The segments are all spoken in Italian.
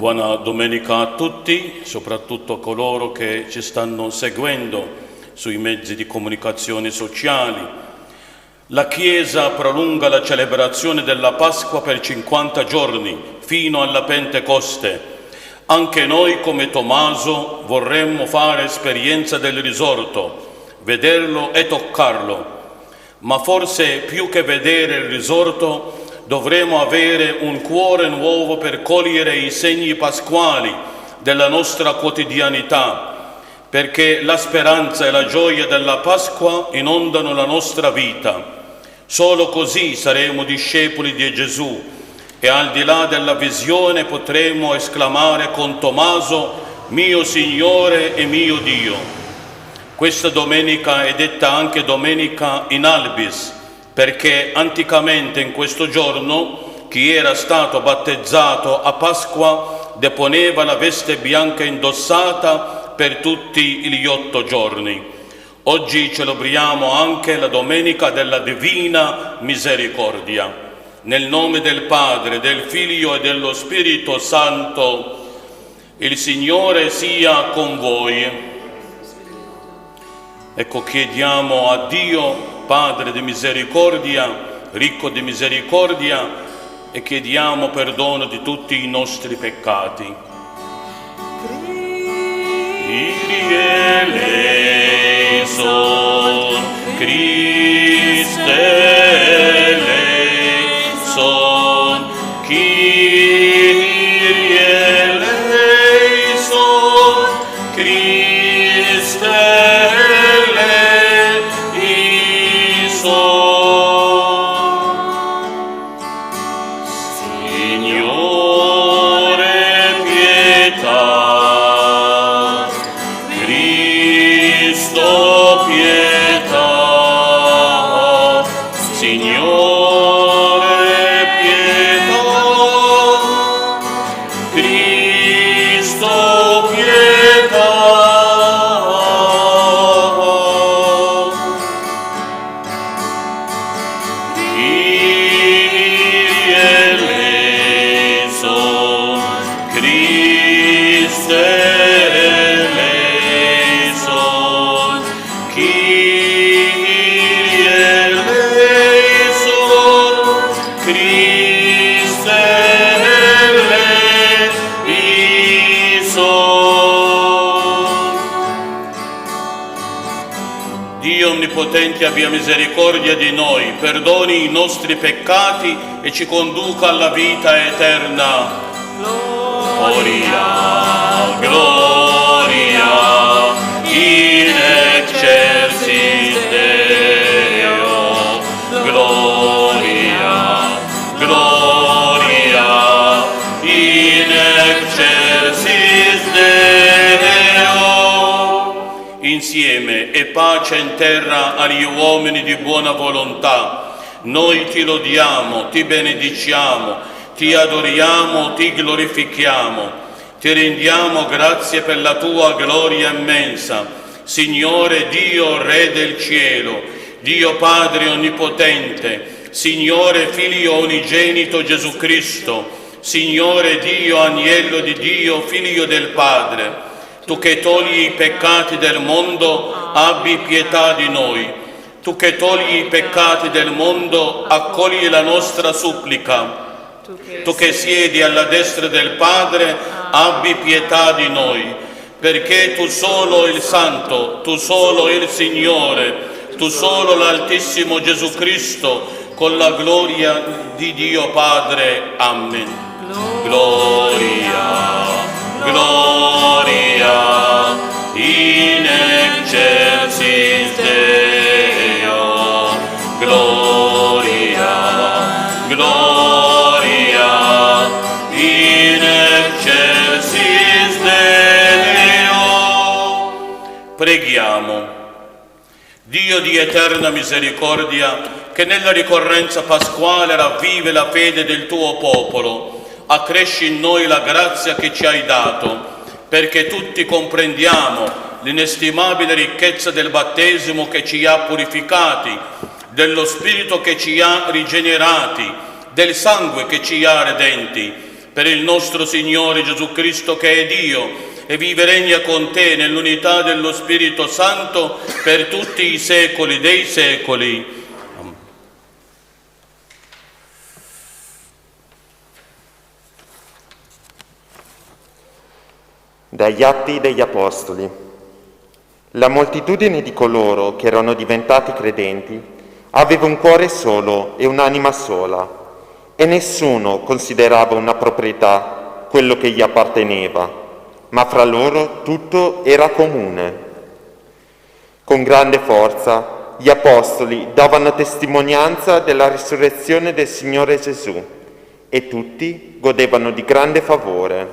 Buona domenica a tutti, soprattutto a coloro che ci stanno seguendo sui mezzi di comunicazione sociali. La Chiesa prolunga la celebrazione della Pasqua per 50 giorni, fino alla Pentecoste. Anche noi, come Tommaso, vorremmo fare esperienza del risorto, vederlo e toccarlo. Ma forse più che vedere il risorto, dovremo avere un cuore nuovo per cogliere i segni pasquali della nostra quotidianità, perché la speranza e la gioia della Pasqua inondano la nostra vita. Solo così saremo discepoli di Gesù e al di là della visione potremo esclamare con Tommaso: mio Signore e mio Dio. Questa domenica è detta anche Domenica in Albis, perché anticamente in questo giorno chi era stato battezzato a Pasqua deponeva la veste bianca indossata per tutti gli 8 giorni. Oggi celebriamo anche la Domenica della Divina Misericordia. Nel nome del Padre, del Figlio e dello Spirito Santo, il Signore sia con voi. Ecco, chiediamo a Dio, Padre di misericordia, ricco di misericordia, e chiediamo perdono di tutti i nostri peccati. Kyrie eleison, Christe eleison, Kyrie eleison, Christe Onnipotente, abbia misericordia di noi, perdoni i nostri peccati e ci conduca alla vita eterna. Gloria, gloria, in excelsis Deo. Gloria, gloria, in excelsis Deo. Insieme e pace in terra agli uomini di buona volontà. Noi ti lodiamo, ti benediciamo, ti adoriamo, ti glorifichiamo. Ti rendiamo grazie per la tua gloria immensa. Signore Dio, Re del cielo, Dio Padre onnipotente, Signore Figlio unigenito Gesù Cristo, Signore Dio, Agnello di Dio, Figlio del Padre. Tu che togli i peccati del mondo, abbi pietà di noi. Tu che togli i peccati del mondo, accogli la nostra supplica. Tu che siedi alla destra del Padre, abbi pietà di noi. Perché tu solo il Santo, tu solo il Signore, tu solo l'Altissimo Gesù Cristo, con la gloria di Dio Padre. Amen. Gloria, gloria, in excelsis Deo. Gloria, gloria, in excelsis Deo. Preghiamo. Dio di eterna misericordia, che nella ricorrenza pasquale ravvive la fede del tuo popolo, accresci in noi la grazia che ci hai dato, perché tutti comprendiamo l'inestimabile ricchezza del battesimo che ci ha purificati, dello Spirito che ci ha rigenerati, del sangue che ci ha redenti, per il nostro Signore Gesù Cristo, che è Dio e vive e regna con te nell'unità dello Spirito Santo per tutti i secoli dei secoli. Dagli Atti degli Apostoli. La moltitudine di coloro che erano diventati credenti aveva un cuore solo e un'anima sola, e nessuno considerava una proprietà quello che gli apparteneva, ma fra loro tutto era comune. Con grande forza gli Apostoli davano testimonianza della risurrezione del Signore Gesù, e tutti godevano di grande favore.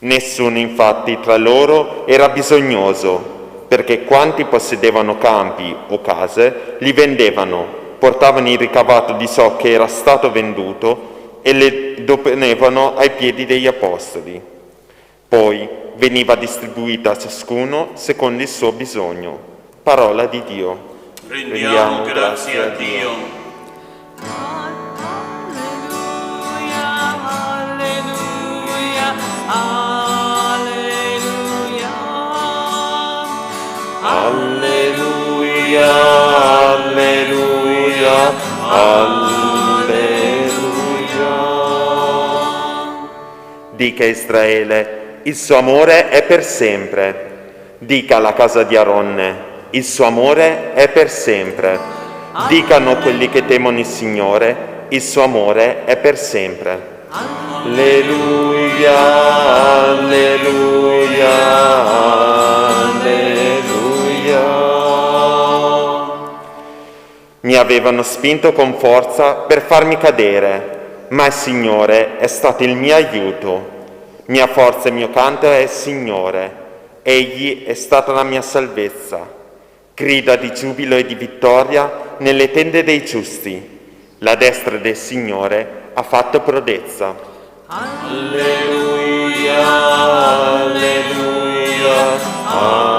Nessuno infatti tra loro era bisognoso, perché quanti possedevano campi o case li vendevano, portavano il ricavato di ciò che era stato venduto e le deponevano ai piedi degli Apostoli. Poi veniva distribuita a ciascuno secondo il suo bisogno. Parola di Dio. Rendiamo grazie a Dio. Alleluia, alleluia, alleluia. Dica Israele, il suo amore è per sempre. Dica alla casa di Aronne, il suo amore è per sempre. Dicano quelli che temono il Signore, il suo amore è per sempre. Alleluia, alleluia, alleluia. Mi avevano spinto con forza per farmi cadere, ma il Signore è stato il mio aiuto. Mia forza e mio canto è il Signore. Egli è stata la mia salvezza. Grida di giubilo e di vittoria nelle tende dei giusti. La destra del Signore ha fatto prodezza. Alleluia, alleluia, alleluia.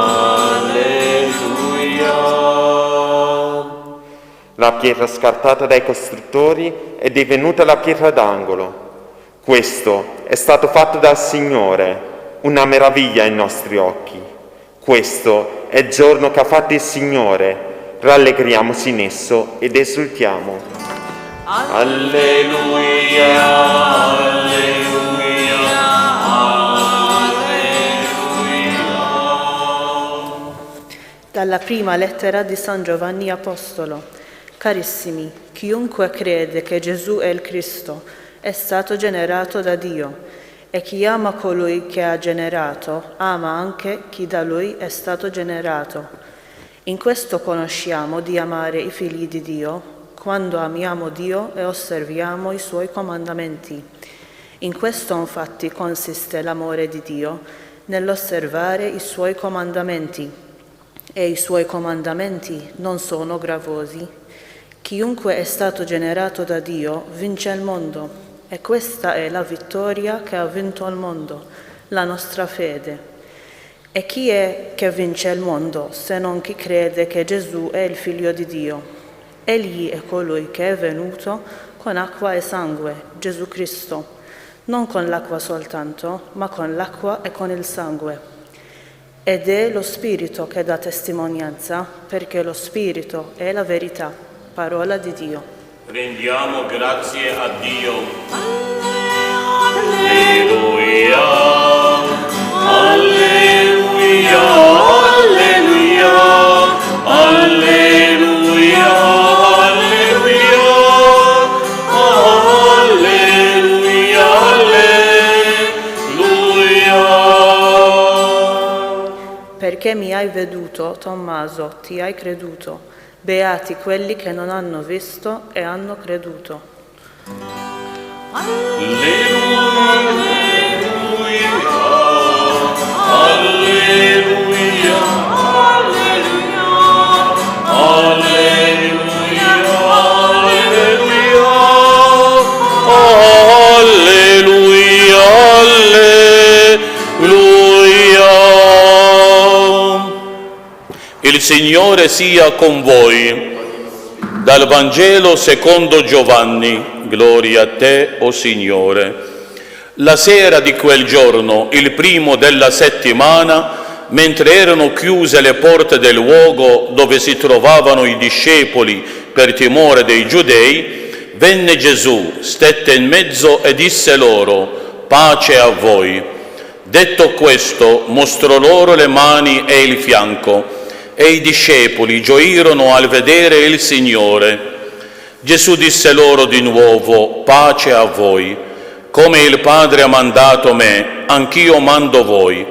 La pietra scartata dai costruttori è divenuta la pietra d'angolo. Questo è stato fatto dal Signore, una meraviglia ai nostri occhi. Questo è il giorno che ha fatto il Signore. Rallegriamoci in esso ed esultiamo. Alleluia, alleluia, alleluia. Dalla prima lettera di San Giovanni Apostolo. Carissimi, chiunque crede che Gesù è il Cristo è stato generato da Dio, e chi ama colui che ha generato ama anche chi da lui è stato generato. In questo conosciamo di amare i figli di Dio, quando amiamo Dio e osserviamo i Suoi comandamenti. In questo infatti consiste l'amore di Dio, nell'osservare i Suoi comandamenti. E i Suoi comandamenti non sono gravosi. Chiunque è stato generato da Dio vince il mondo, e questa è la vittoria che ha vinto il mondo, la nostra fede. E chi è che vince il mondo, se non chi crede che Gesù è il Figlio di Dio? Egli è colui che è venuto con acqua e sangue, Gesù Cristo, non con l'acqua soltanto, ma con l'acqua e con il sangue. Ed è lo Spirito che dà testimonianza, perché lo Spirito è la verità, parola di Dio. Rendiamo grazie a Dio. Alleluia, alleluia, alleluia, alleluia, alleluia, alleluia. Perché mi hai veduto, Tommaso, ti hai creduto. Beati quelli che non hanno visto e hanno creduto. Alleluia, alleluia, alleluia, alleluia, alleluia, alleluia. Il Signore sia con voi. Dal Vangelo secondo Giovanni. Gloria a te, o Signore. La sera di quel giorno, il primo della settimana, mentre erano chiuse le porte del luogo dove si trovavano i discepoli per timore dei giudei, venne Gesù, stette in mezzo e disse loro: pace a voi. Detto questo, mostrò loro le mani e il fianco, e i discepoli gioirono al vedere il Signore. Gesù disse loro di nuovo: pace a voi. Come il Padre ha mandato me, anch'io mando voi.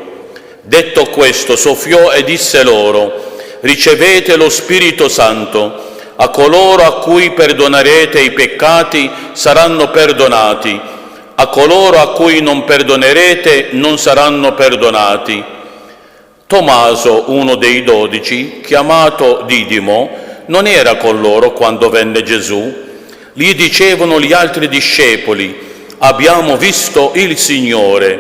Detto questo, soffiò e disse loro: ricevete lo Spirito Santo. A coloro a cui perdonerete i peccati saranno perdonati, a coloro a cui non perdonerete non saranno perdonati. Tommaso, uno dei 12, chiamato Didimo, non era con loro quando venne Gesù. Gli dicevano gli altri discepoli: abbiamo visto il Signore.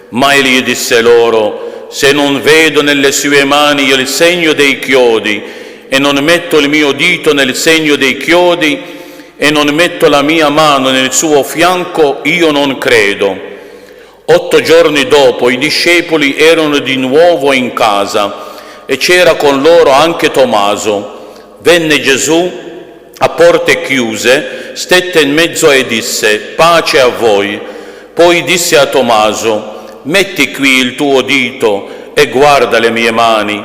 Ma egli disse loro: se non vedo nelle sue mani il segno dei chiodi, e non metto il mio dito nel segno dei chiodi, e non metto la mia mano nel suo fianco, io non credo. 8 giorni dopo i discepoli erano di nuovo in casa, e c'era con loro anche Tommaso. Venne Gesù a porte chiuse, stette in mezzo e disse: pace a voi. Poi disse a Tommaso: metti qui il tuo dito e guarda le mie mani,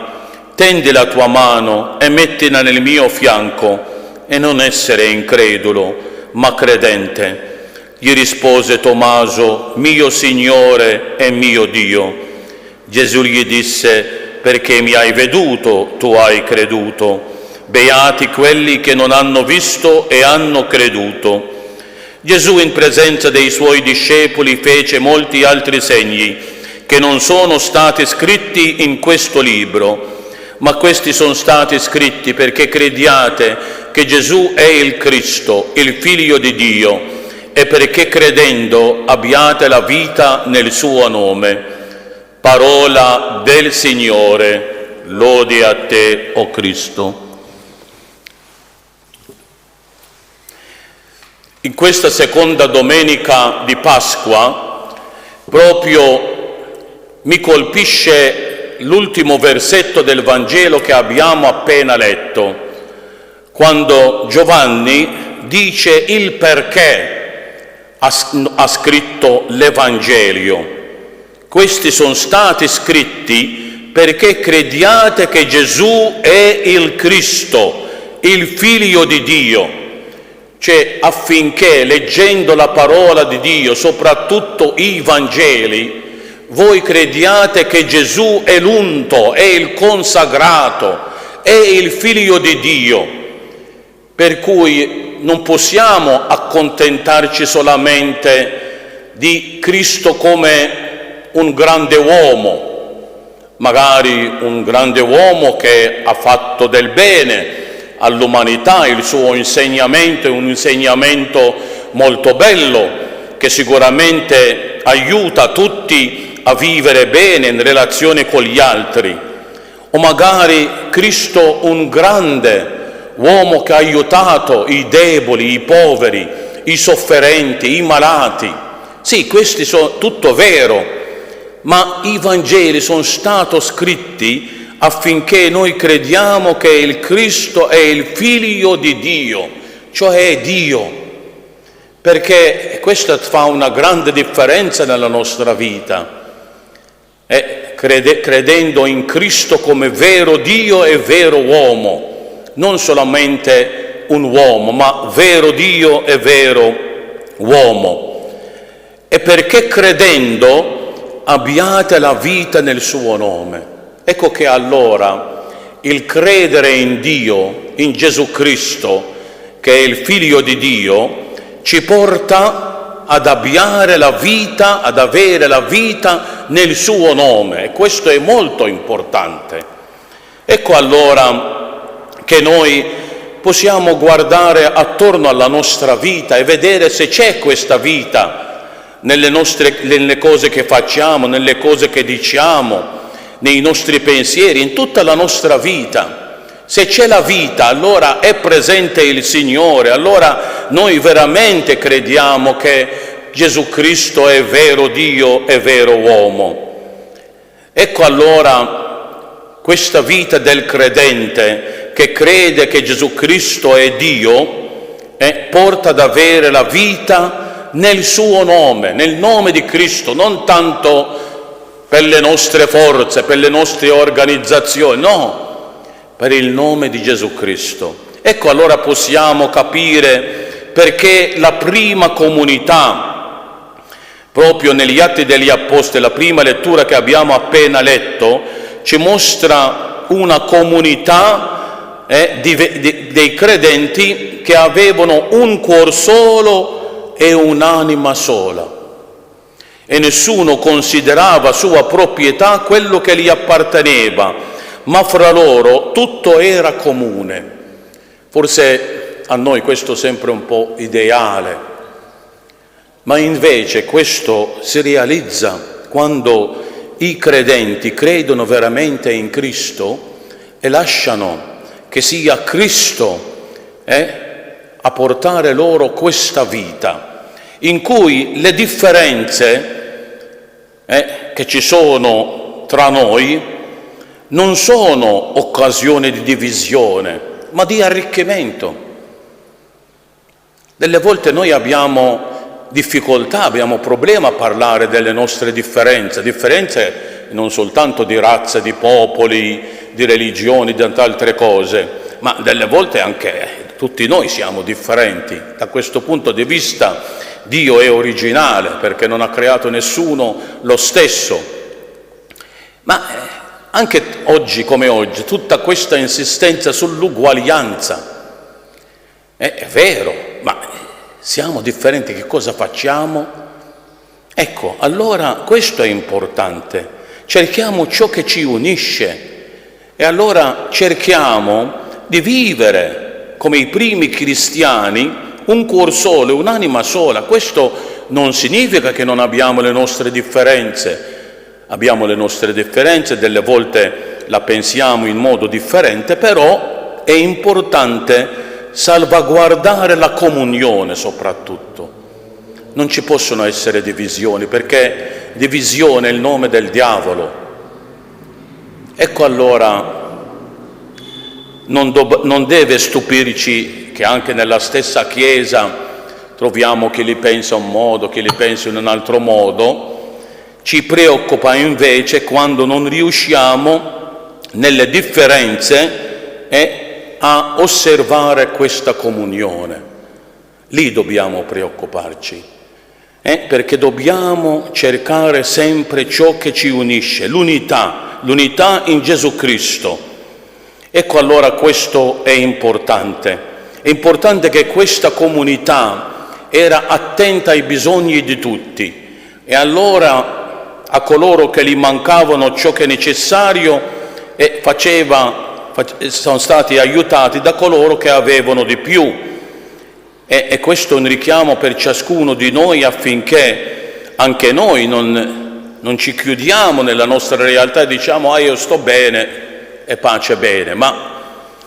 tendi la tua mano e mettila nel mio fianco, e non essere incredulo, ma credente. Gli rispose Tommaso: mio Signore e mio Dio. Gesù gli disse: perché mi hai veduto, tu hai creduto. Beati quelli che non hanno visto e hanno creduto. Gesù, in presenza dei suoi discepoli, fece molti altri segni che non sono stati scritti in questo libro, ma questi sono stati scritti perché crediate che Gesù è il Cristo, il Figlio di Dio, e perché credendo abbiate la vita nel suo nome. Parola del Signore. Lode a te, o Cristo. In questa seconda domenica di Pasqua proprio mi colpisce l'ultimo versetto del Vangelo che abbiamo appena letto, quando Giovanni dice il perché ha scritto l'Evangelio. Questi sono stati scritti perché crediate che Gesù è il Cristo, il Figlio di Dio. Cioè, affinché leggendo la parola di Dio, soprattutto i Vangeli, voi crediate che Gesù è l'unto, è il consacrato, è il Figlio di Dio. Per cui non possiamo accontentarci solamente di Cristo come un grande uomo, magari un grande uomo che ha fatto del bene all'umanità. Il suo insegnamento è un insegnamento molto bello, che sicuramente aiuta tutti a vivere bene in relazione con gli altri. O magari Cristo, un grande uomo che ha aiutato i deboli, i poveri, i sofferenti, i malati. Sì, questi sono tutto vero, ma i Vangeli sono stati scritti affinché noi crediamo che il Cristo è il Figlio di Dio, cioè è Dio, perché questo fa una grande differenza nella nostra vita. Credendo in Cristo come vero Dio e vero uomo, non solamente un uomo, ma vero Dio e vero uomo. E perché credendo abbiate la vita nel suo nome. Ecco che allora il credere in Dio, in Gesù Cristo, che è il Figlio di Dio, ci porta ad avere la vita nel suo nome, e questo è molto importante. Ecco allora che noi possiamo guardare attorno alla nostra vita e vedere se c'è questa vita nelle cose che facciamo, nelle cose che diciamo, nei nostri pensieri, in tutta la nostra vita. Se c'è la vita, allora è presente il Signore, allora noi veramente crediamo che Gesù Cristo è vero Dio e vero uomo. Ecco allora questa vita del credente che crede che Gesù Cristo è Dio porta ad avere la vita nel suo nome, nel nome di Cristo, non tanto per le nostre forze, per le nostre organizzazioni, no, per il nome di Gesù Cristo. Ecco allora possiamo capire perché la prima comunità, proprio negli Atti degli Apostoli, la prima lettura che abbiamo appena letto, ci mostra una comunità dei credenti che avevano un cuor solo e un'anima sola. E nessuno considerava sua proprietà quello che gli apparteneva, ma fra loro tutto era comune. Forse a noi questo sembra un po' ideale, ma invece questo si realizza quando i credenti credono veramente in Cristo e lasciano che sia Cristo a portare loro questa vita, in cui le differenze che ci sono tra noi non sono occasione di divisione, ma di arricchimento. Delle volte noi abbiamo difficoltà, abbiamo problema a parlare delle nostre differenze non soltanto di razze, di popoli, di religioni, di tante altre cose, ma delle volte anche tutti noi siamo differenti. Da questo punto di vista Dio è originale perché non ha creato nessuno lo stesso. Ma anche oggi come oggi, tutta questa insistenza sull'uguaglianza, è vero, ma siamo differenti, che cosa facciamo? Ecco, allora questo è importante. Cerchiamo ciò che ci unisce e allora cerchiamo di vivere come i primi cristiani un cuor solo, un'anima sola. Questo non significa che non abbiamo le nostre differenze. Abbiamo le nostre differenze, delle volte la pensiamo in modo differente, però è importante salvaguardare la comunione soprattutto. Non ci possono essere divisioni, perché divisione è il nome del diavolo. Ecco allora, non deve stupirci che anche nella stessa Chiesa troviamo chi li pensa un modo, chi li pensa in un altro modo. Ci preoccupa invece quando non riusciamo nelle differenze a osservare questa comunione. Lì dobbiamo preoccuparci, perché dobbiamo cercare sempre ciò che ci unisce, l'unità in Gesù Cristo. Ecco allora questo è importante. È importante che questa comunità era attenta ai bisogni di tutti e allora a coloro che gli mancavano ciò che è necessario sono stati aiutati da coloro che avevano di più. E questo è un richiamo per ciascuno di noi affinché anche noi non ci chiudiamo nella nostra realtà e diciamo io sto bene e pace bene, ma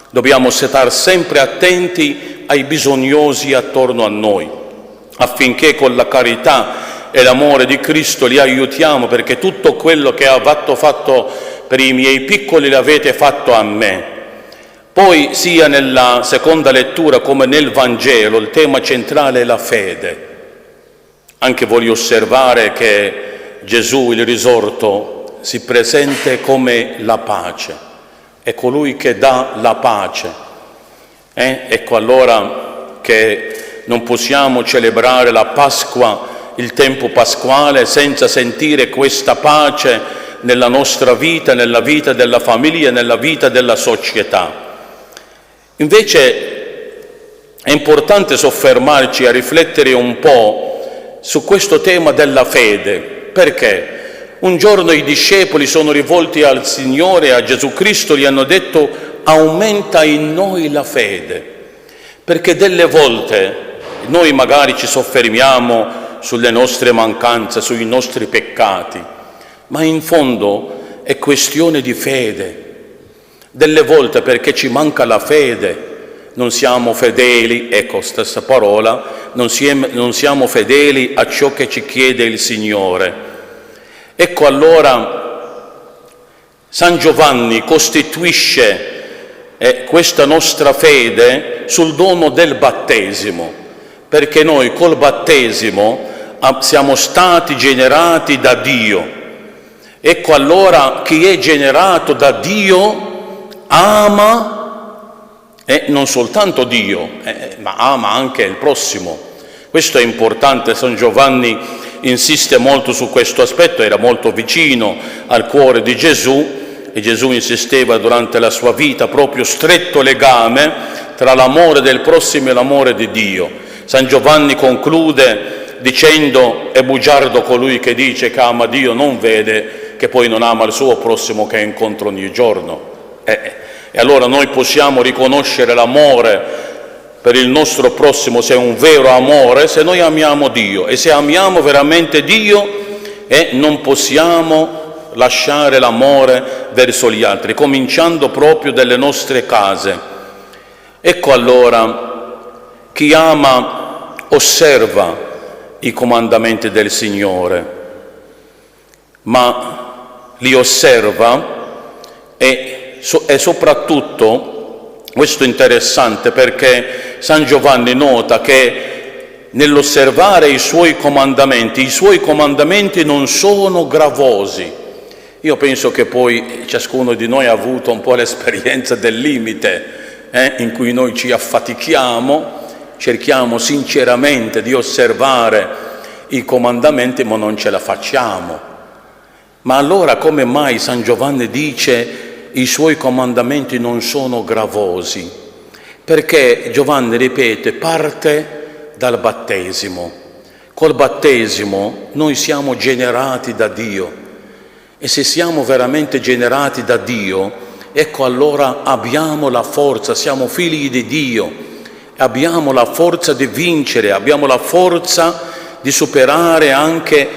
dobbiamo stare sempre attenti ai bisognosi attorno a noi, affinché con la carità e l'amore di Cristo li aiutiamo, perché tutto quello che avete fatto per i miei piccoli l'avete fatto a me. Poi sia nella seconda lettura come nel Vangelo il tema centrale è la fede. Anche voglio osservare che Gesù, il risorto, si presenta come la pace, è colui che dà la pace. Ecco allora che non possiamo celebrare la Pasqua, il tempo pasquale, senza sentire questa pace nella nostra vita, nella vita della famiglia, nella vita della società. Invece è importante soffermarci a riflettere un po' su questo tema della fede. Perché? Un giorno i discepoli sono rivolti al Signore, a Gesù Cristo, gli hanno detto: aumenta in noi la fede. Perché delle volte noi magari ci soffermiamo sulle nostre mancanze, sui nostri peccati, ma in fondo è questione di fede. Delle volte perché ci manca la fede, non siamo fedeli, ecco, stessa parola, non siamo fedeli a ciò che ci chiede il Signore. Ecco allora San Giovanni costituisce questa nostra fede sul dono del battesimo, perché noi col battesimo siamo stati generati da Dio. Ecco allora chi è generato da Dio ama non soltanto Dio, ma ama anche il prossimo. Questo è importante, San Giovanni insiste molto su questo aspetto, era molto vicino al cuore di Gesù e Gesù insisteva durante la sua vita proprio stretto legame tra l'amore del prossimo e l'amore di Dio. San Giovanni conclude dicendo: è bugiardo colui che dice che ama Dio, non vede che poi non ama il suo prossimo che incontra ogni giorno. E allora noi possiamo riconoscere l'amore per il nostro prossimo, se è un vero amore, se noi amiamo Dio, e se amiamo veramente Dio non possiamo lasciare l'amore verso gli altri, cominciando proprio dalle nostre case. Ecco allora, chi ama osserva i comandamenti del Signore, ma li osserva e soprattutto, questo è interessante perché San Giovanni nota che nell'osservare i suoi comandamenti non sono gravosi. Io penso che poi ciascuno di noi ha avuto un po' l'esperienza del limite in cui noi ci affatichiamo, cerchiamo sinceramente di osservare i comandamenti ma non ce la facciamo. Ma allora come mai San Giovanni dice i suoi comandamenti non sono gravosi? Perché Giovanni ripete, parte dal battesimo. Col battesimo noi siamo generati da Dio. E se siamo veramente generati da Dio, ecco allora abbiamo la forza, siamo figli di Dio, abbiamo la forza di vincere, abbiamo la forza di superare anche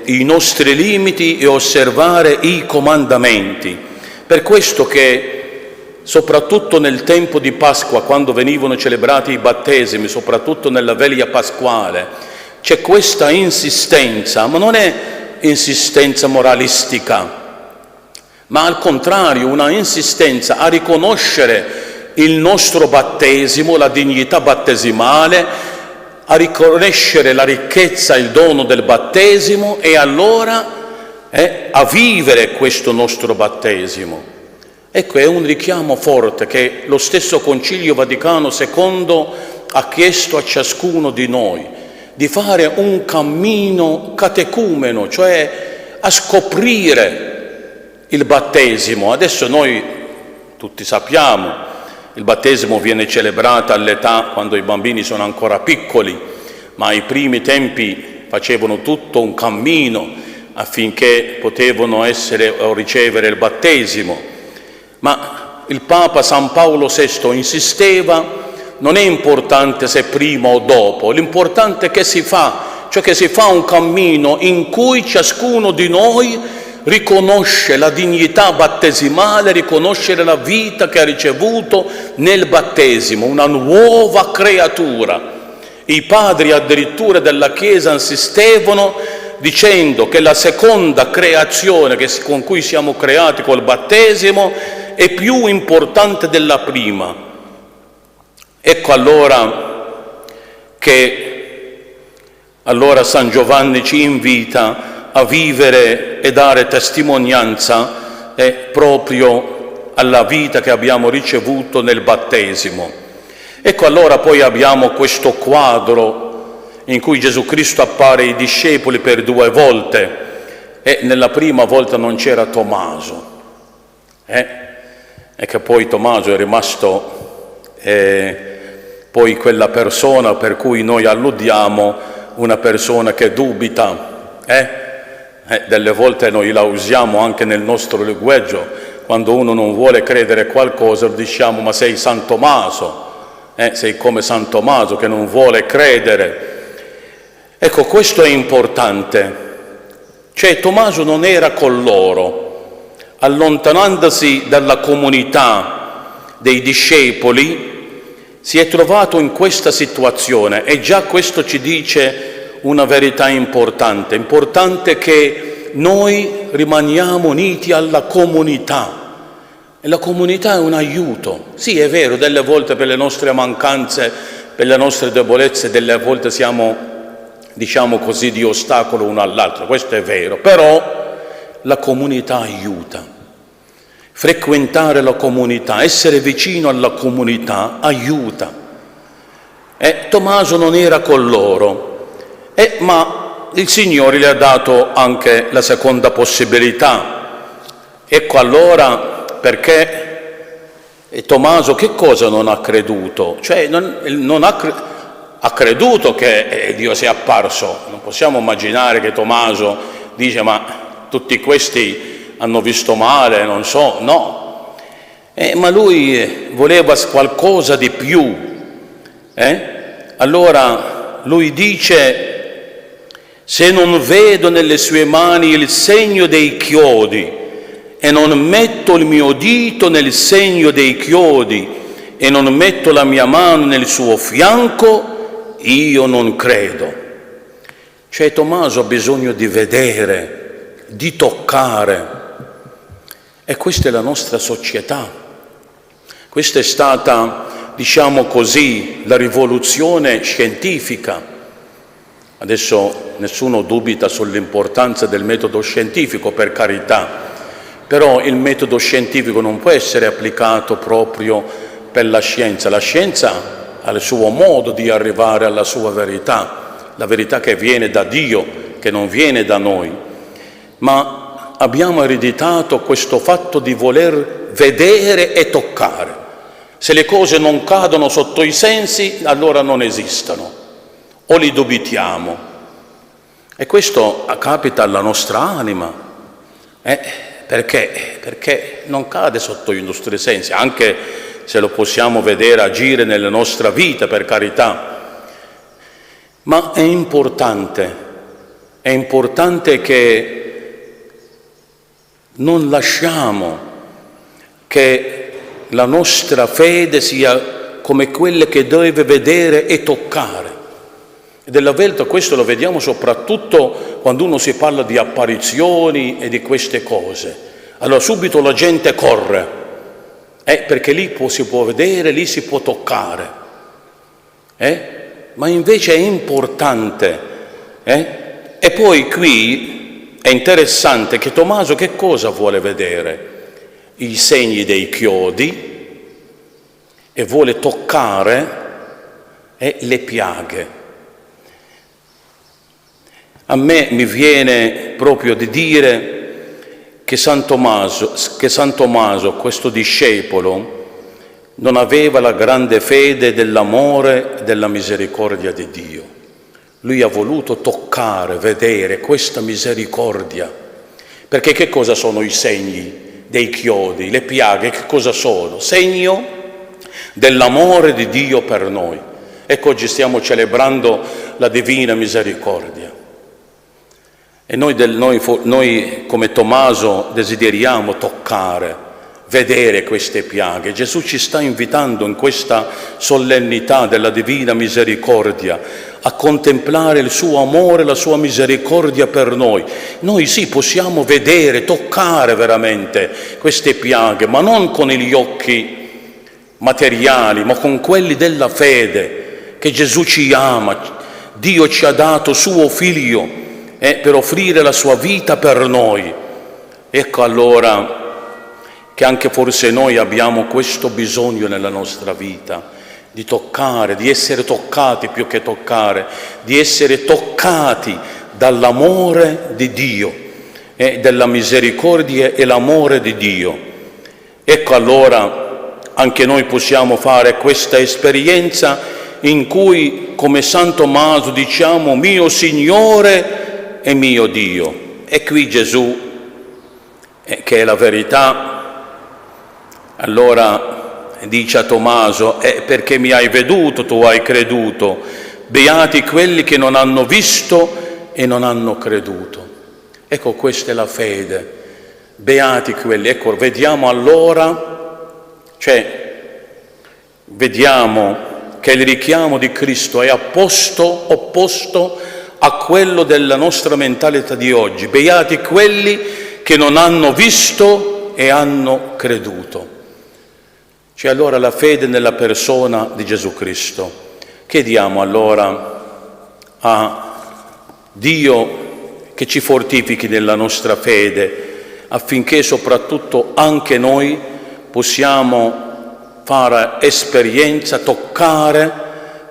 i nostri limiti e osservare i comandamenti. Per questo che soprattutto nel tempo di Pasqua, quando venivano celebrati i battesimi, soprattutto nella veglia pasquale, c'è questa insistenza, ma non è insistenza moralistica, ma al contrario una insistenza a riconoscere il nostro battesimo, la dignità battesimale, a riconoscere la ricchezza, il dono del battesimo e allora a vivere questo nostro battesimo. Ecco, è un richiamo forte che lo stesso Concilio Vaticano II ha chiesto a ciascuno di noi, di fare un cammino catecumeno, cioè a scoprire il battesimo. Adesso noi tutti sappiamo, il battesimo viene celebrato all'età quando i bambini sono ancora piccoli, ma ai primi tempi facevano tutto un cammino affinché potevano essere o ricevere il battesimo. Ma il Papa San Paolo VI insisteva: non è importante se prima o dopo, l'importante è che si fa, cioè che si fa un cammino in cui ciascuno di noi riconosce la dignità battesimale, riconosce la vita che ha ricevuto nel battesimo, una nuova creatura. I padri addirittura della Chiesa insistevano dicendo che la seconda creazione con cui siamo creati col battesimo è più importante della prima. Ecco allora che San Giovanni ci invita a vivere e dare testimonianza proprio alla vita che abbiamo ricevuto nel battesimo. Ecco allora poi abbiamo questo quadro in cui Gesù Cristo appare ai discepoli per 2 volte e nella prima volta non c'era Tommaso e che poi Tommaso è rimasto poi quella persona per cui noi alludiamo, una persona che dubita, delle volte noi la usiamo anche nel nostro linguaggio, quando uno non vuole credere qualcosa diciamo: ma sei San Tommaso, sei come San Tommaso che non vuole credere. Ecco, questo è importante, cioè Tommaso non era con loro, allontanandosi dalla comunità dei discepoli si è trovato in questa situazione e già questo ci dice una verità importante che noi rimaniamo uniti alla comunità. E la comunità è un aiuto. Sì, è vero, delle volte per le nostre mancanze, per le nostre debolezze, delle volte siamo, diciamo così, di ostacolo uno all'altro, questo è vero, però la comunità aiuta. Frequentare la comunità, essere vicino alla comunità aiuta. Tommaso non era con loro, ma il Signore le ha dato anche la seconda possibilità. Ecco allora perché Tommaso che cosa non ha creduto? Cioè ha creduto che Dio sia apparso. Non possiamo immaginare che Tommaso dice ma tutti questi hanno visto male, non so, no. Ma lui voleva qualcosa di più. Allora lui dice: se non vedo nelle sue mani il segno dei chiodi e non metto il mio dito nel segno dei chiodi e non metto la mia mano nel suo fianco, io non credo. Cioè Tommaso ha bisogno di vedere, di toccare. E questa è la nostra società. Questa è stata, diciamo così, la rivoluzione scientifica. Adesso nessuno dubita sull'importanza del metodo scientifico, per carità, però il metodo scientifico non può essere applicato proprio per la scienza. La scienza ha il suo modo di arrivare alla sua verità, la verità che viene da Dio, che non viene da noi. Ma abbiamo ereditato questo fatto di voler vedere e toccare. Se le cose non cadono sotto i sensi, allora non esistono, o li dubitiamo. E questo capita alla nostra anima. Perché? Perché non cade sotto i nostri sensi, anche se lo possiamo vedere agire nella nostra vita, per carità. Ma è importante che non lasciamo che la nostra fede sia come quelle che deve vedere e toccare. E della volta questo lo vediamo soprattutto quando uno si parla di apparizioni e di queste cose. Allora subito la gente corre, perché lì si può vedere, lì si può toccare. Ma invece è importante. E poi qui è interessante che Tommaso che cosa vuole vedere? I segni dei chiodi e vuole toccare le piaghe. A me mi viene proprio di dire che San Tommaso, questo discepolo, non aveva la grande fede dell'amore e della misericordia di Dio. Lui ha voluto toccare, vedere questa misericordia. Perché che cosa sono i segni dei chiodi, le piaghe? Che cosa sono? Segno dell'amore di Dio per noi. Ecco, oggi stiamo celebrando la divina misericordia. E noi come Tommaso desideriamo toccare, vedere queste piaghe. Gesù ci sta invitando in questa solennità della divina misericordia a contemplare il suo amore, la sua misericordia per noi. Noi sì, possiamo vedere, toccare veramente queste piaghe, ma non con gli occhi materiali, ma con quelli della fede, che Gesù ci ama, Dio ci ha dato suo Figlio per offrire la sua vita per noi. Ecco allora che anche forse noi abbiamo questo bisogno nella nostra vita, di toccare, di essere toccati più che toccare, di essere toccati dall'amore di Dio, della misericordia e l'amore di Dio. Ecco allora anche noi possiamo fare questa esperienza in cui, come San Tommaso, diciamo mio Signore e mio Dio. E qui Gesù, che è la verità, allora dice a Tommaso: perché mi hai veduto, tu hai creduto. Beati quelli che non hanno visto e non hanno creduto. Ecco, questa è la fede. Beati quelli. Ecco, vediamo allora, vediamo che il richiamo di Cristo è opposto a quello della nostra mentalità di oggi. Beati quelli che non hanno visto e hanno creduto. C'è allora la fede nella persona di Gesù Cristo. Chiediamo allora a Dio che ci fortifichi nella nostra fede, affinché soprattutto anche noi possiamo fare esperienza, toccare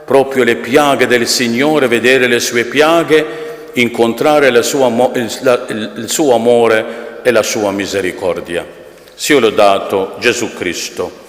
proprio le piaghe del Signore, vedere le sue piaghe, incontrare il suo amore e la sua misericordia. Sia lodato Gesù Cristo.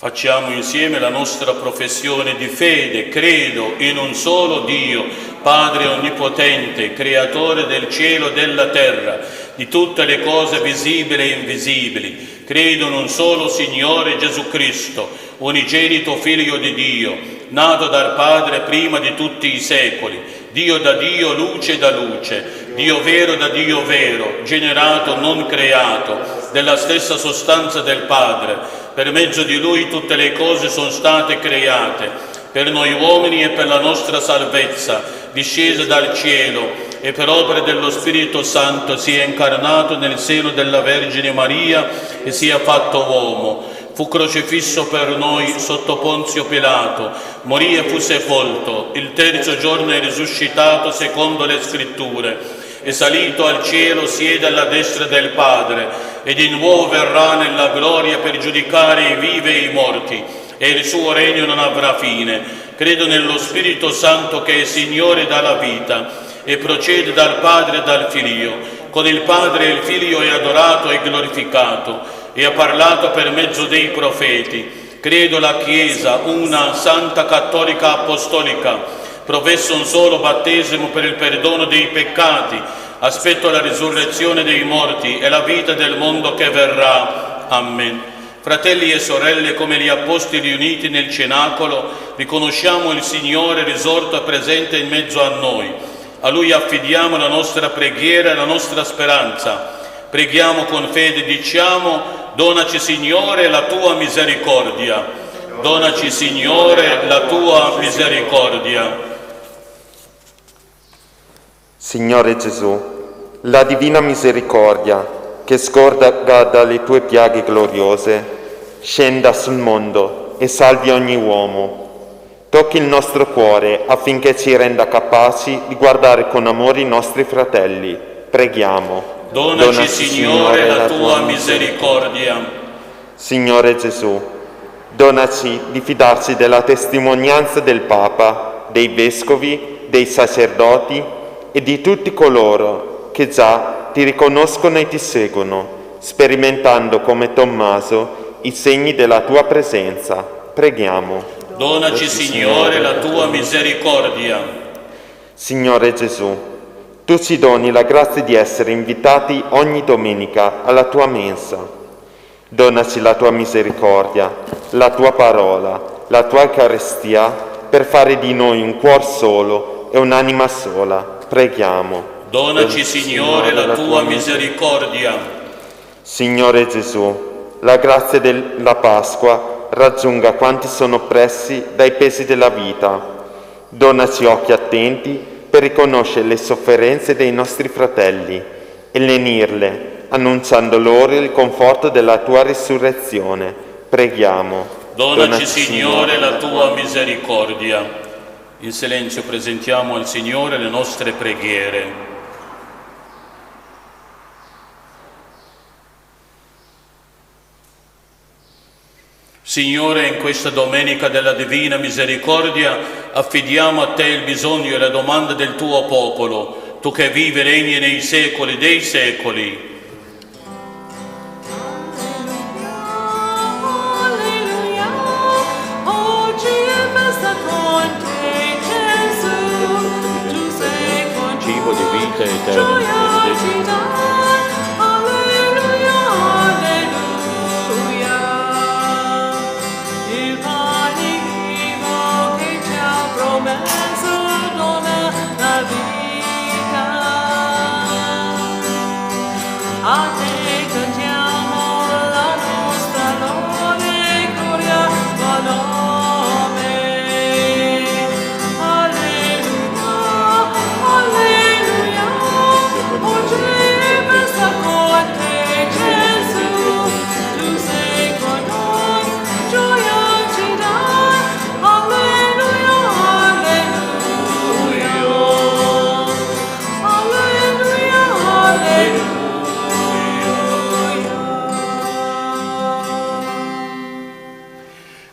Facciamo insieme la nostra professione di fede. Credo in un solo Dio, Padre Onnipotente, Creatore del cielo e della terra, di tutte le cose visibili e invisibili. Credo in un solo Signore Gesù Cristo, unigenito Figlio di Dio, nato dal Padre prima di tutti i secoli, Dio da Dio, luce da luce, Dio vero da Dio vero, generato, non creato, della stessa sostanza del Padre. Per mezzo di Lui tutte le cose sono state create, per noi uomini e per la nostra salvezza, discesa dal cielo e per opera dello Spirito Santo si è incarnato nel seno della Vergine Maria e si è fatto uomo. Fu crocifisso per noi sotto Ponzio Pilato, morì e fu sepolto, il terzo giorno è risuscitato secondo le Scritture, è salito al cielo, siede alla destra del Padre, e di nuovo verrà nella gloria per giudicare i vivi e i morti, e il suo regno non avrà fine. Credo nello Spirito Santo che è Signore dalla vita, e procede dal Padre e dal Figlio. Con il Padre e il Figlio è adorato e glorificato, e ha parlato per mezzo dei profeti. Credo la Chiesa, una santa cattolica apostolica, professo un solo battesimo per il perdono dei peccati, aspetto la risurrezione dei morti e la vita del mondo che verrà. Amen. Fratelli e sorelle, come gli apostoli uniti nel cenacolo, riconosciamo il Signore risorto e presente in mezzo a noi. A Lui affidiamo la nostra preghiera e la nostra speranza. Preghiamo con fede, diciamo: donaci Signore la Tua misericordia. Donaci Signore la Tua misericordia. Signore Gesù, la divina misericordia che scorda dalle tue piaghe gloriose, scenda sul mondo e salvi ogni uomo. Tocchi il nostro cuore affinché ci renda capaci di guardare con amore i nostri fratelli. Preghiamo. Donaci Signore la tua misericordia. Signore Gesù, donaci di fidarci della testimonianza del Papa, dei Vescovi, dei sacerdoti e di tutti coloro che già ti riconoscono e ti seguono, sperimentando come Tommaso i segni della tua presenza. Preghiamo. Donaci Signore la tua misericordia. Signore Gesù, tu ci doni la grazia di essere invitati ogni domenica alla tua mensa. Donaci la tua misericordia, la tua parola, la tua Eucaristia, per fare di noi un cuor solo e un'anima sola. Preghiamo. Donaci Signore la tua misericordia. Signore Gesù, la grazia della Pasqua raggiunga quanti sono oppressi dai pesi della vita. Donaci occhi attenti per riconoscere le sofferenze dei nostri fratelli e lenirle, annunciando loro il conforto della tua risurrezione. Preghiamo. Donaci Signore la tua misericordia. In silenzio presentiamo al Signore le nostre preghiere. Signore, in questa domenica della Divina Misericordia affidiamo a Te il bisogno e la domanda del Tuo popolo, Tu che vivi e regni nei secoli dei secoli. Cibo di vita eterna.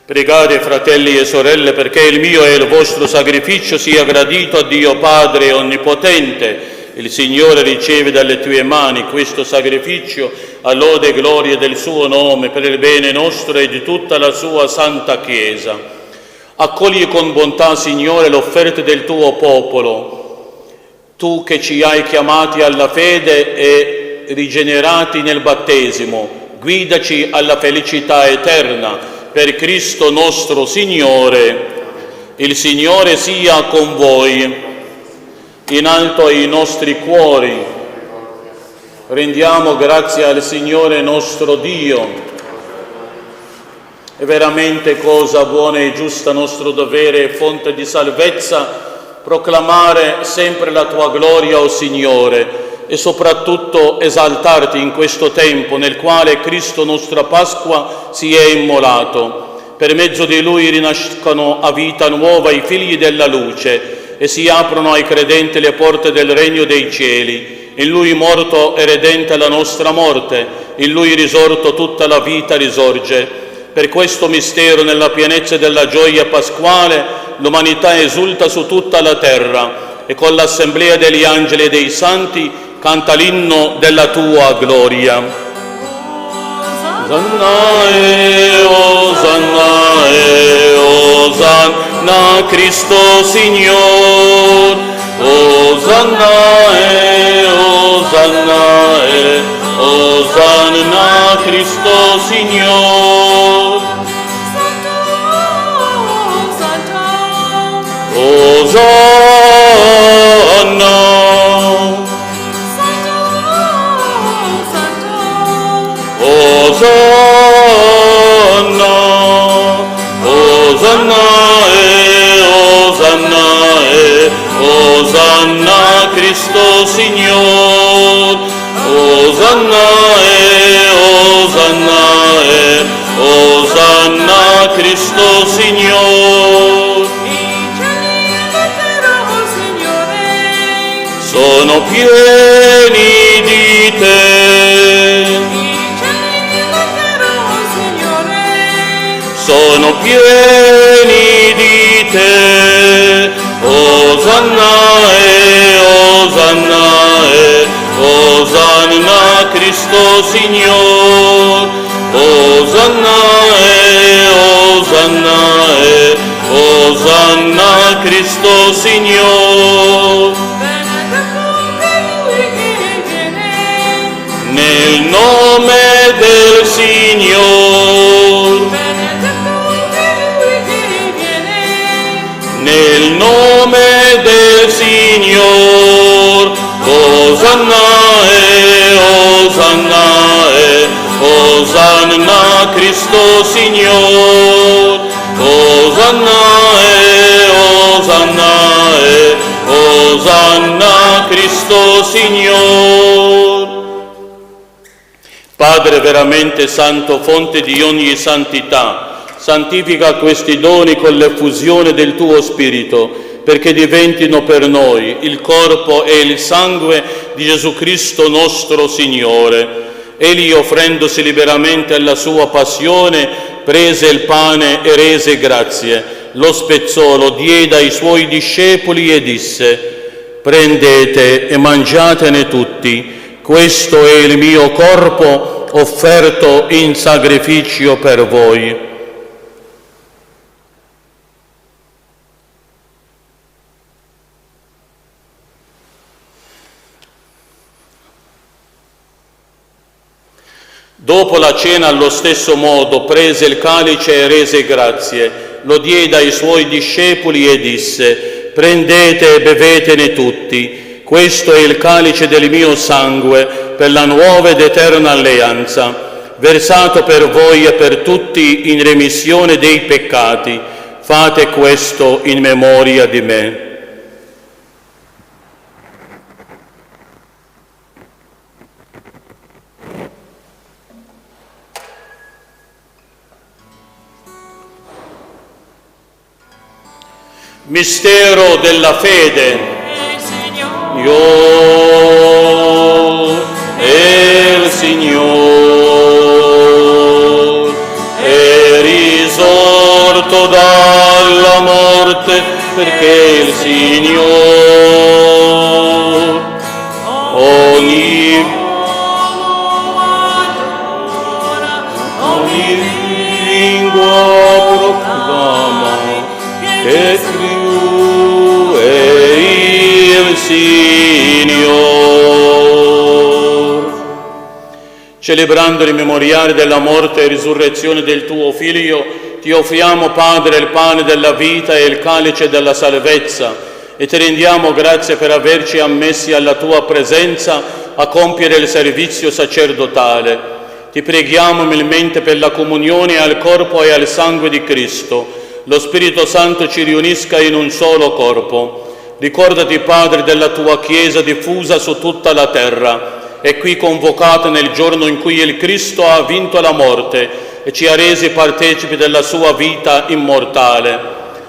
Pregate, fratelli e sorelle, perché il mio e il vostro sacrificio sia gradito a Dio Padre Onnipotente. Il Signore riceve dalle tue mani questo sacrificio a lode e gloria del suo nome, per il bene nostro e di tutta la sua santa Chiesa. Accogli con bontà, Signore, l'offerta del tuo popolo, tu che ci hai chiamati alla fede e rigenerati nel battesimo. Guidaci alla felicità eterna, per Cristo nostro Signore. Il Signore sia con voi. In alto ai nostri cuori rendiamo grazie al Signore nostro Dio. È veramente cosa buona e giusta, nostro dovere e fonte di salvezza, proclamare sempre la tua gloria, o Signore, e soprattutto esaltarti in questo tempo nel quale Cristo nostra Pasqua si è immolato. Per mezzo di Lui rinascono a vita nuova i figli della luce e si aprono ai credenti le porte del regno dei cieli. In Lui morto e redente la nostra morte, in Lui risorto tutta la vita risorge. Per questo mistero, nella pienezza della gioia pasquale, l'umanità esulta su tutta la terra e con l'assemblea degli angeli e dei santi canta l'inno della tua gloria. Osanna e Osanna e Osanna Cristo Signor. Osanna e Osanna e Osanna Cristo Signor. Osanna. Osanna, Osanna e Osanna e Osanna Cristo Signor. Osanna e Osanna e Osanna Cristo Signor. Sono pieni di te. Sono pieni di te. Osanna e Osanna e Osanna Cristo Signor. Osanna e Osanna e Osanna Cristo Signor. Nel nome del Signor. Nel nome del Signor. Osanna e Osanna e Osanna Cristo Signor. Osanna e Osanna e Osanna Cristo Signor. Padre veramente santo, fonte di ogni santità, santifica questi doni con l'effusione del tuo Spirito, perché diventino per noi il corpo e il sangue di Gesù Cristo nostro Signore. Egli, offrendosi liberamente alla sua passione, prese il pane e rese grazie, lo spezzò, lo diede ai suoi discepoli e disse: prendete e mangiatene tutti, questo è il mio corpo offerto in sacrificio per voi. Dopo la cena, allo stesso modo, prese il calice e rese grazie, lo diede ai suoi discepoli e disse: prendete e bevetene tutti, questo è il calice del mio sangue per la nuova ed eterna alleanza, versato per voi e per tutti in remissione dei peccati. Fate questo in memoria di me. Mistero della fede. Io e il Signore è risorto perché il Signore ogni lingua proclama che Lui è il Signore. Celebrando il memoriale della morte e risurrezione del tuo Figlio, ti offriamo, Padre, il pane della vita e il calice della salvezza, e ti rendiamo grazie per averci ammessi alla tua presenza a compiere il servizio sacerdotale. Ti preghiamo umilmente per la comunione al corpo e al sangue di Cristo. Lo Spirito Santo ci riunisca in un solo corpo. Ricordati, Padre, della tua Chiesa diffusa su tutta la terra e qui convocata nel giorno in cui il Cristo ha vinto la morte e ci ha resi partecipi della sua vita immortale.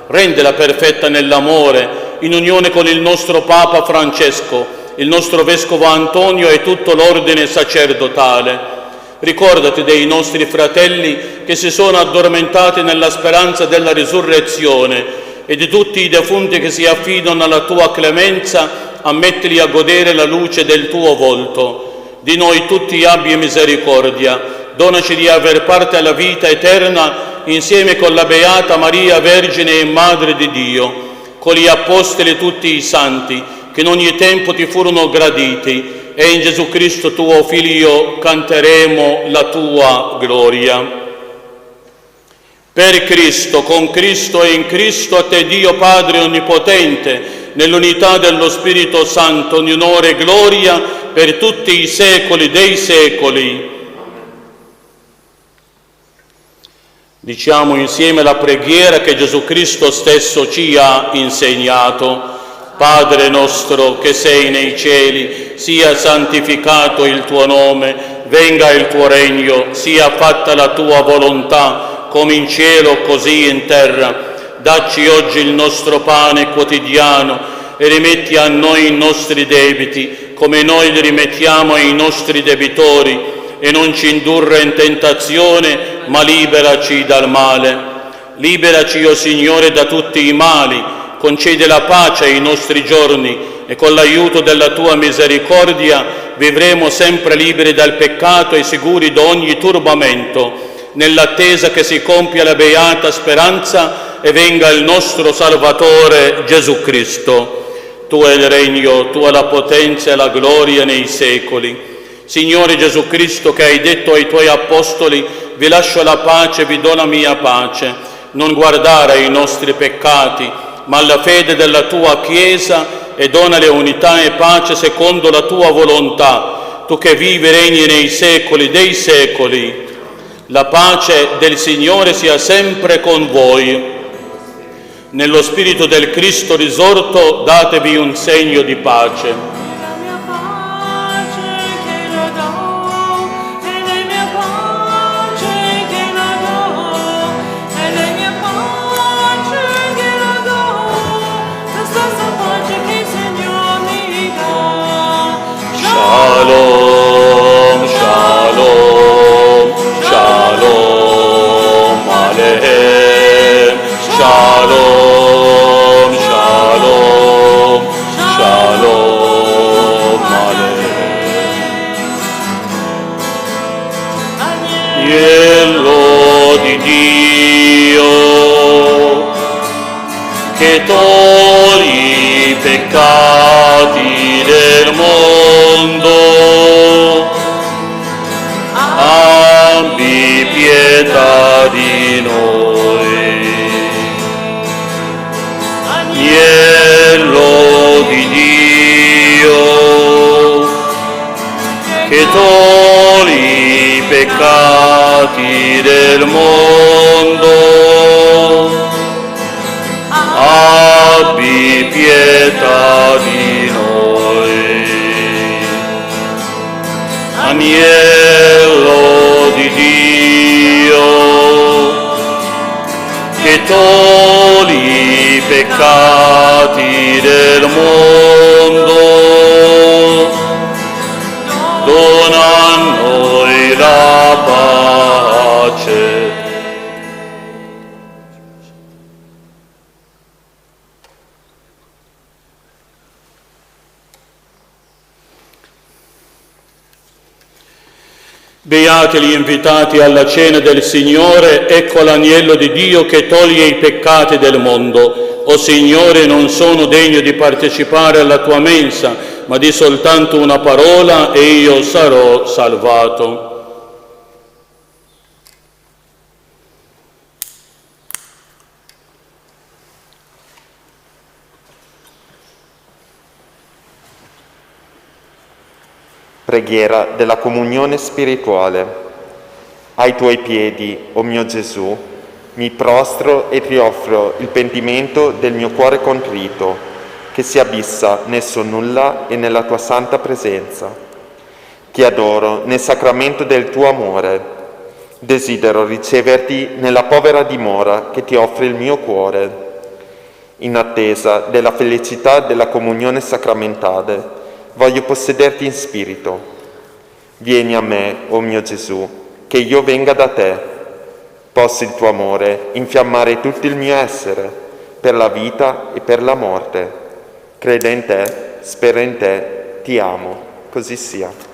Rendela perfetta nell'amore, in unione con il nostro Papa Francesco, il nostro Vescovo Antonio e tutto l'ordine sacerdotale. Ricordati dei nostri fratelli che si sono addormentati nella speranza della risurrezione e di tutti i defunti che si affidano alla tua clemenza, ammettili a godere la luce del tuo volto. Di noi tutti abbi misericordia, donaci di aver parte alla vita eterna insieme con la Beata Maria, Vergine e Madre di Dio, con gli Apostoli e tutti i Santi, che in ogni tempo ti furono graditi, e in Gesù Cristo tuo Figlio canteremo la tua gloria. Per Cristo, con Cristo e in Cristo, a te Dio Padre Onnipotente, nell'unità dello Spirito Santo, in onore e gloria per tutti i secoli dei secoli. Diciamo insieme la preghiera che Gesù Cristo stesso ci ha insegnato. Padre nostro che sei nei cieli, sia santificato il tuo nome, venga il tuo regno, sia fatta la tua volontà, come in cielo così in terra. Dacci oggi il nostro pane quotidiano e rimetti a noi i nostri debiti, come noi li rimettiamo ai nostri debitori, e non ci indurre in tentazione, ma liberaci dal male. Liberaci, o Signore, da tutti i mali, concede la pace ai nostri giorni e con l'aiuto della tua misericordia vivremo sempre liberi dal peccato e sicuri da ogni turbamento, nell'attesa che si compia la beata speranza e venga il nostro Salvatore Gesù Cristo. Tu è il regno, tua la potenza e la gloria nei secoli. Signore Gesù Cristo, che hai detto ai tuoi apostoli: vi lascio la pace, vi do la mia pace, non guardare ai nostri peccati, ma alla fede della tua Chiesa, e donale unità e pace secondo la tua volontà, tu che vivi e regni nei secoli dei secoli. La pace del Signore sia sempre con voi. Nello Spirito del Cristo risorto datevi un segno di pace. Shalom, shalom, shalom aleichem. Shalom, shalom, shalom aleichem. Agnello di Dio, che togli i peccati del mondo, abbi pietà di noi. Agnello di Dio, che togli i peccati del mondo, abbi pietà di noi. Agnello di Dio, che togli i peccati del mondo, dona a noi la pace. Beati gli invitati alla cena del Signore, ecco l'agnello di Dio che toglie i peccati del mondo. O Signore, non sono degno di partecipare alla tua mensa, ma di soltanto una parola e io sarò salvato. Preghiera della comunione spirituale. Ai tuoi piedi, o mio Gesù, mi prostro e ti offro il pentimento del mio cuore contrito, che si abissa nel suo nulla e nella tua santa presenza. Ti adoro nel sacramento del tuo amore. Desidero riceverti nella povera dimora che ti offre il mio cuore. In attesa della felicità della comunione sacramentale, voglio possederti in spirito. Vieni a me, o mio Gesù, che io venga da te. Possa il tuo amore infiammare tutto il mio essere, per la vita e per la morte. Credo in te, spero in te, ti amo. Così sia.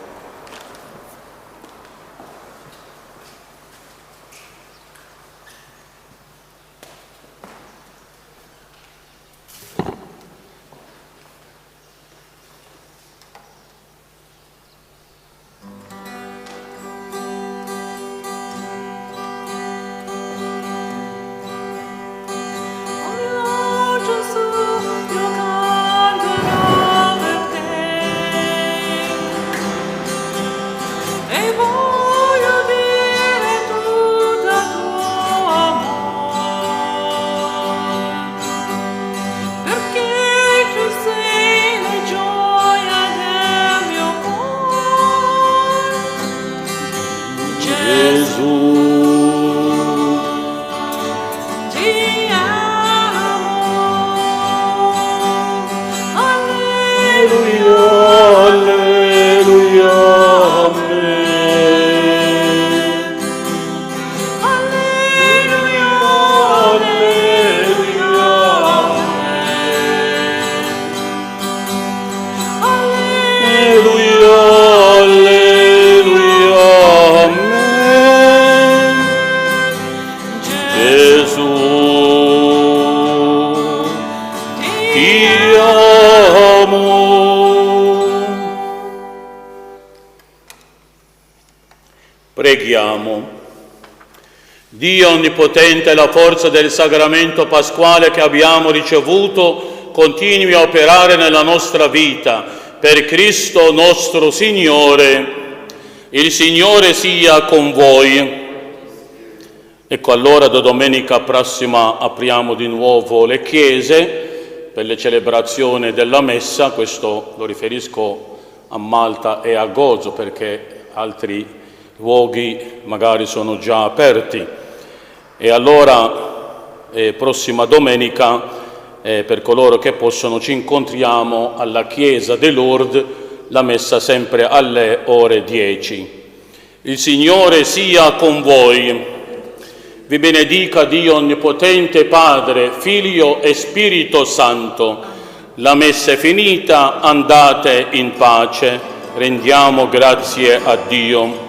Preghiamo. Dio Onnipotente, la forza del sacramento pasquale che abbiamo ricevuto continui a operare nella nostra vita. Per Cristo nostro Signore. Il Signore sia con voi. Ecco, allora da domenica prossima apriamo di nuovo le chiese per le celebrazioni della Messa. Questo lo riferisco a Malta e a Gozo, perché altri luoghi magari sono già aperti. E allora prossima domenica per coloro che possono ci incontriamo alla chiesa di Lourdes, la messa sempre alle ore 10. Il Signore sia con voi. Vi benedica Dio Onnipotente, Padre, Figlio e Spirito Santo. La messa è finita, andate in pace. Rendiamo grazie a Dio.